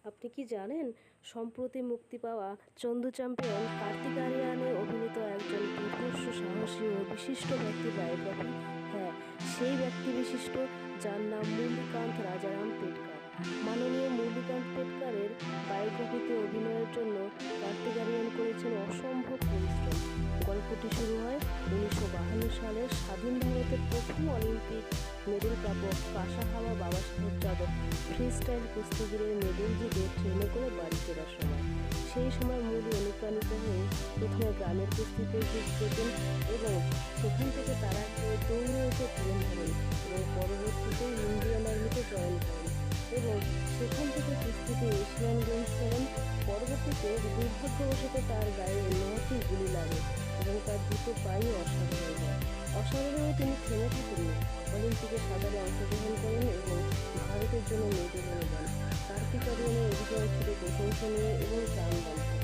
আপনি কি জানেন সম্প্রতি মুক্তি পাওয়া চন্দু চ্যাম্পিয়ন কার্তিক আরিয়ানে অভিনীত একজন দুর্ধর্ষ সাহসী ও বিশিষ্ট ব্যক্তি বায়োগ্রাফি। হ্যাঁ, সেই ব্যক্তি বিশিষ্ট যার নাম মুরলীকান্ত রাজারাম পেটকার। মাননীয় মুরলীকান্ত পেটকারের বায়োগ্রাফিতে অভিনয়ের জন্য কার্তিক আরিয়ান করেছেন অসম্ভব পরিশ্রম। গল্পটি শুরু হয় 1952 সালের স্বাধীন ভারতের প্রথম অলিম্পিক মেডেল প্রাপক কাঁসা হাওয়া বাবা সাহেব যাদব ফ্রি স্টাইল কুস্তিগিরের মেডেল জিতে ট্রেনে করে বাড়ি ফেরার সময়। সেই সময় মুরলী অনুপ্রাণিত হয়ে প্রথমে গ্রামের কুস্তিতে যোগ পেতেন এবং সেখান থেকে তারা দৌড়ে এসে ট্রেন ধরেন এবং পরবর্তীতে ইন্ডিয়ান আর্মিতে জয়েন করেন এবং সেখান থেকে কুস্তিতে এশিয়ান গেমস খেলেন। পরবর্তীতে দুর্ভাগ্যবশত তার গায়ে 9টি গুলি লাগে এবং তার দুটো পাই অসাড় হয়ে যায়। অসাড় হয়ে তিনি থেমে থাকেননি, অলিম্পিকে সাঁতারে অংশগ্রহণ করেন এবং ভারতের জন্য মেডেল এনে দেন। কার্তিক আরিয়ানের অভিনয় ছিল প্রশংসনীয় এবং প্রাণবন্ত।